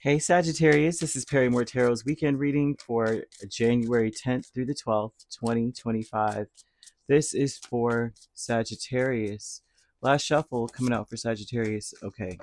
Hey Sagittarius, this is Perrymore Tarot's weekend reading for January 10th through the 12th, 2025. This is for Sagittarius. Last shuffle coming out for Sagittarius. Okay.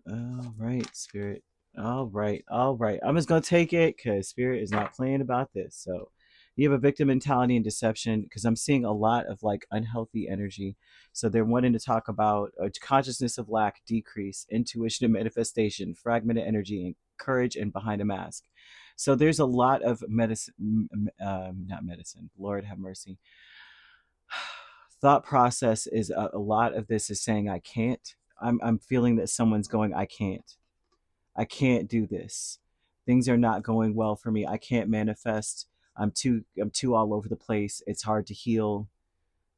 All right, Spirit. All right. All right. I'm just going to take it because Spirit is not playing about this. So you have a victim mentality and deception because I'm seeing a lot of like unhealthy energy. So they're wanting to talk about consciousness of lack, decrease, intuition and manifestation, fragmented energy, and courage and behind a mask. So there's a lot of medicine, not medicine, Lord have mercy. Thought process is a lot of this is saying I can't. I'm feeling that someone's going, I can't. I can't do this. Things are not going well for me. I can't manifest. I'm too all over the place. It's hard to heal.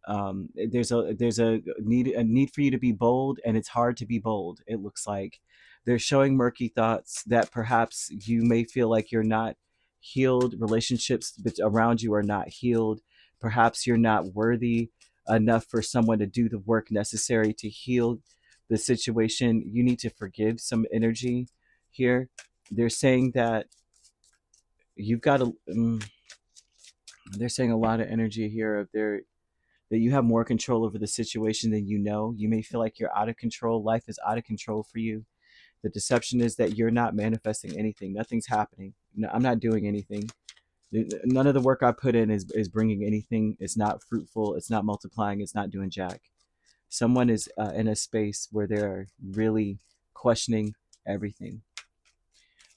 There's a need for you to be bold, and it's hard to be bold. It looks like they're showing murky thoughts that perhaps you may feel like you're not healed. Relationships around you are not healed. Perhaps you're not worthy enough for someone to do the work necessary to heal the situation. You need to forgive some energy here. They're saying that you've got a. They're saying a lot of energy here of their that you have more control over the situation than you know. You may feel like you're out of control. Life is out of control for you. The deception is that you're not manifesting anything. Nothing's happening. No, I'm not doing anything. None of the work I put in is bringing anything. It's not fruitful. It's not multiplying. It's not doing jack. Someone is in a space where they're really questioning everything.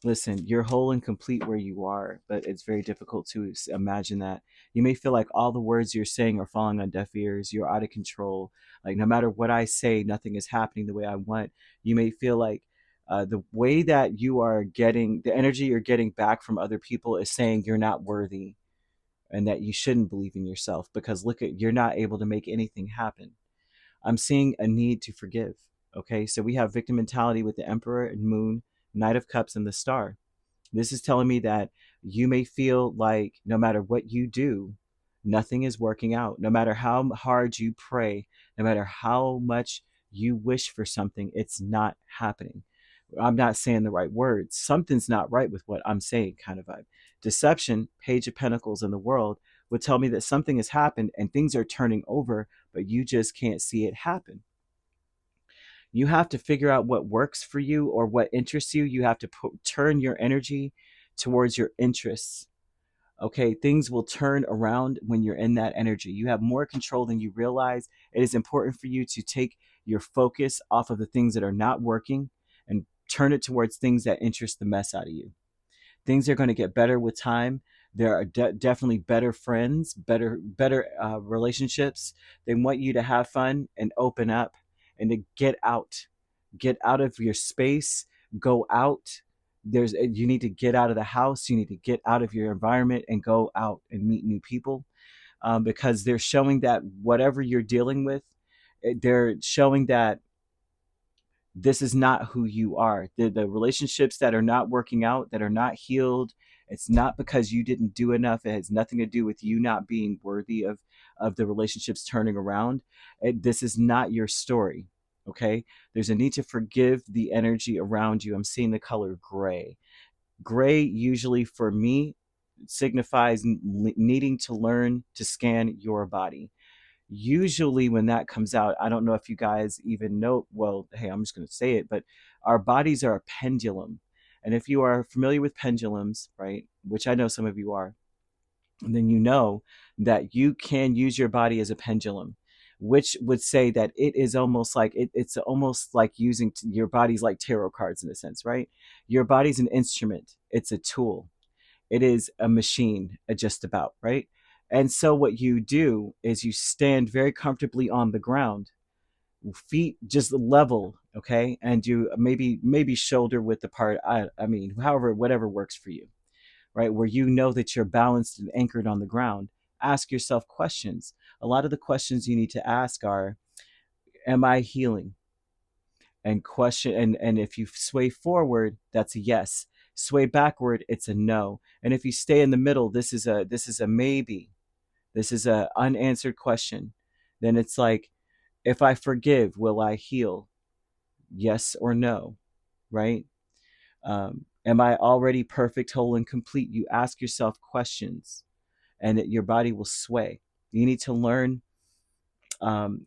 Listen, you're whole and complete where you are, but it's very difficult to imagine that. You may feel like all the words you're saying are falling on deaf ears. You're out of control. Like, no matter what I say, nothing is happening the way I want. You may feel like the way that you are getting, the energy you're getting back from other people is saying you're not worthy and that you shouldn't believe in yourself because look at, you're not able to make anything happen. I'm seeing a need to forgive. Okay, so we have victim mentality with the Emperor and Moon, Knight of Cups, and the Star. This is telling me that you may feel like no matter what you do, nothing is working out. No matter how hard you pray, no matter how much you wish for something, it's not happening. I'm not saying the right words. Something's not right with what I'm saying, kind of vibe. Deception, Page of Pentacles in the world, would tell me that something has happened and things are turning over, but you just can't see it happen. You have to figure out what works for you or what interests you. You have to turn your energy towards your interests. Okay, things will turn around when you're in that energy. You have more control than you realize. It is important for you to take your focus off of the things that are not working and turn it towards things that interest the mess out of you. Things are going to get better with time. There are definitely better friends, better relationships. They want you to have fun and open up and to get out of your space, go out. You need to get out of the house. You need to get out of your environment and go out and meet new people, because they're showing that whatever you're dealing with, they're showing that this is not who you are. The relationships that are not working out, that are not healed, it's not because you didn't do enough. It has nothing to do with you not being worthy of the relationships turning around. This is not your story. Okay, there's a need to forgive the energy around you. I'm seeing the color gray. Gray usually for me signifies needing to learn to scan your body. Usually when that comes out, I don't know if you guys even know, well, hey, I'm just going to say it, but our bodies are a pendulum. And if you are familiar with pendulums, right, which I know some of you are, then you know that you can use your body as a pendulum, which would say that it is almost like it's almost like using your body's like tarot cards in a sense, right? Your body's an instrument, it's a tool, it is a machine, just about, right? And so what you do is you stand very comfortably on the ground, feet just level, okay? And you maybe shoulder width apart. I mean, however, whatever works for you, right? Where you know that you're balanced and anchored on the ground. Ask yourself questions. A lot of the questions you need to ask are, am I healing? And question, and if you sway forward, that's a yes. Sway backward, it's a no. And if you stay in the middle, this is a maybe. This is a unanswered question. Then it's like, if I forgive, will I heal? Yes or no, right? Am I already perfect, whole, and complete? You ask yourself questions, and your body will sway. You need to learn.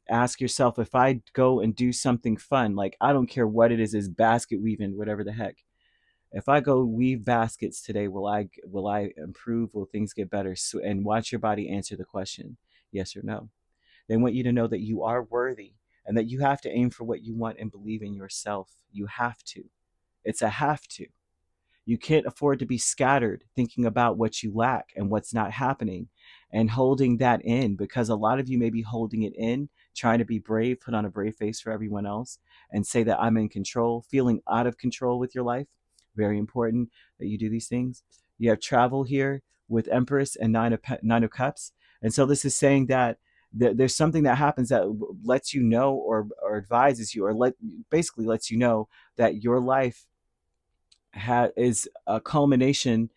Ask yourself, if I go and do something fun, like I don't care what it is basket weaving, whatever the heck. If I go weave baskets today, will I improve? Will things get better? So, and watch your body answer the question, yes or no. They want you to know that you are worthy and that you have to aim for what you want and believe in yourself. You have to. It's a have to. You can't afford to be scattered thinking about what you lack and what's not happening and holding that in, because a lot of you may be holding it in, trying to be brave, put on a brave face for everyone else and say that I'm in control, feeling out of control with your life. Very important that you do these things. You have travel here with Empress and Nine of Cups. And so this is saying that there's something that happens that lets you know, or advises you, or basically lets you know that your life is a culmination,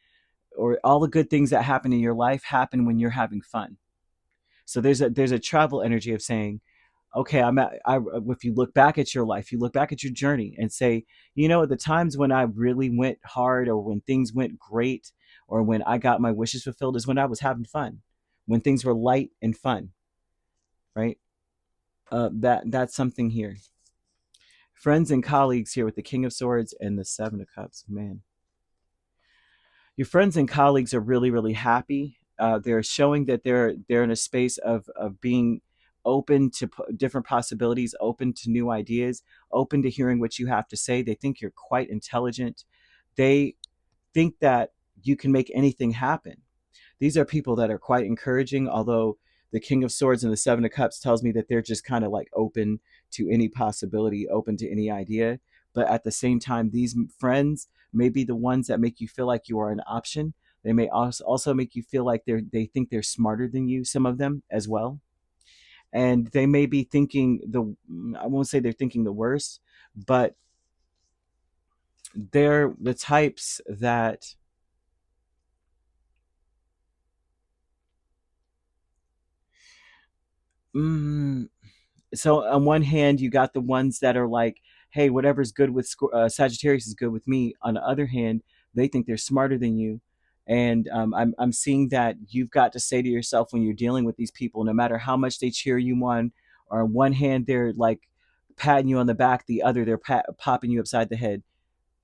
or all the good things that happen in your life happen when you're having fun. So there's a travel energy of saying, okay, if you look back at your life, you look back at your journey and say, the times when I really went hard, or when things went great, or when I got my wishes fulfilled, is when I was having fun, when things were light and fun, right? That's something here. Friends and colleagues here with the King of Swords and the Seven of Cups, man. Your friends and colleagues are really, really happy. They're showing that they're in a space of being open to different possibilities, open to new ideas, open to hearing what you have to say. They think you're quite intelligent. They think that you can make anything happen. These are people that are quite encouraging, although the King of Swords and the Seven of Cups tells me that they're just kind of like open to any possibility, open to any idea. But at the same time, these friends may be the ones that make you feel like you are an option. They may also make you feel like they think they're smarter than you, some of them as well. And they may be thinking I won't say they're thinking the worst, but they're the types that mm, so on one hand, you got the ones that are like, hey, whatever's good with Sagittarius is good with me. On the other hand, they think they're smarter than you. And I'm seeing that you've got to say to yourself, when you're dealing with these people, no matter how much they cheer you on, or on one hand they're like patting you on the back, the other they're popping you upside the head.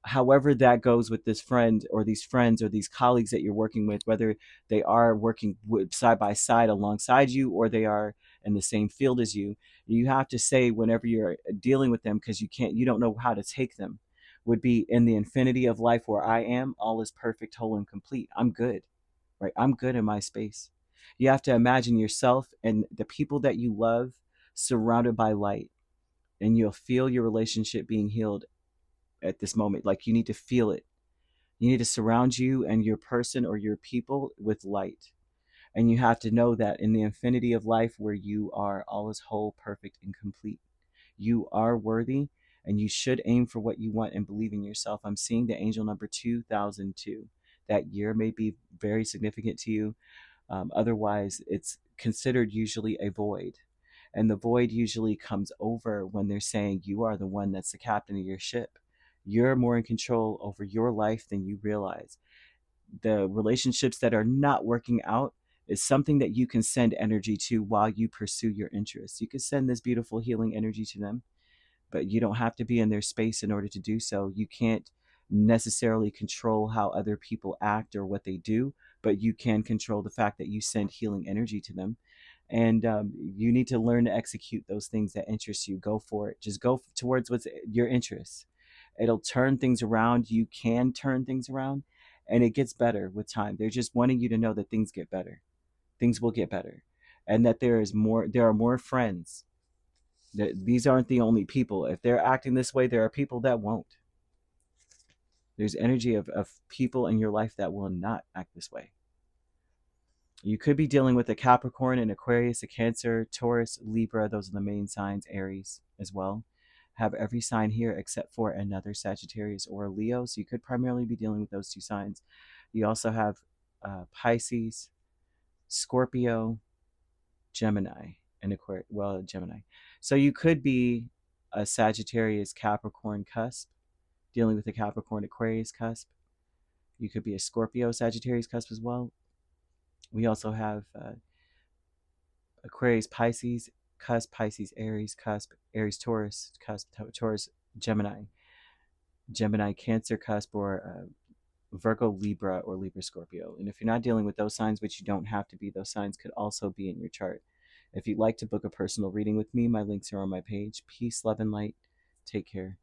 However that goes with this friend, or these friends, or these colleagues that you're working with, whether they are working side by side alongside you, or they are in the same field as you have to say, whenever you're dealing with them, because you don't know how to take them, would be, in the infinity of life where I am, all is perfect, whole, and complete. I'm good, right? I'm good in my space. You have to imagine yourself and the people that you love surrounded by light, and you'll feel your relationship being healed at this moment. Like, you need to feel it. You need to surround you and your person or your people with light. And you have to know that in the infinity of life where you are, all is whole, perfect, and complete. You are worthy, and you should aim for what you want and believe in yourself. I'm seeing the angel number 2002. That year may be very significant to you. Otherwise, it's considered usually a void. And the void usually comes over when they're saying you are the one that's the captain of your ship. You're more in control over your life than you realize. The relationships that are not working out is something that you can send energy to while you pursue your interests. You can send this beautiful healing energy to them, but you don't have to be in their space in order to do so. You can't necessarily control how other people act or what they do, but you can control the fact that you send healing energy to them. And you need to learn to execute those things that interest you. Go for it. Just go towards what's your interests. It'll turn things around. You can turn things around, and it gets better with time. They're just wanting you to know that things get better. Things will get better, and that there are more friends. These aren't the only people. If they're acting this way, there are people that won't. There's energy of people in your life that will not act this way. You could be dealing with a Capricorn, an Aquarius, a Cancer, Taurus, Libra. Those are the main signs. Aries as well. Have every sign here except for another Sagittarius or a Leo. So you could primarily be dealing with those two signs. You also have Pisces, Scorpio, Gemini, and Aquarius. Well, Gemini. So you could be a Sagittarius Capricorn cusp. dealing with a Capricorn Aquarius cusp. You could be a Scorpio Sagittarius cusp as well. We also have Aquarius Pisces cusp, Pisces Aries cusp, Aries Taurus cusp, Taurus Gemini, Gemini Cancer cusp, or Virgo Libra, or Libra Scorpio. And if you're not dealing with those signs, which you don't have to be, those signs could also be in your chart. If you'd like to book a personal reading with me, my links are on my page. Peace, love, and light. Take care.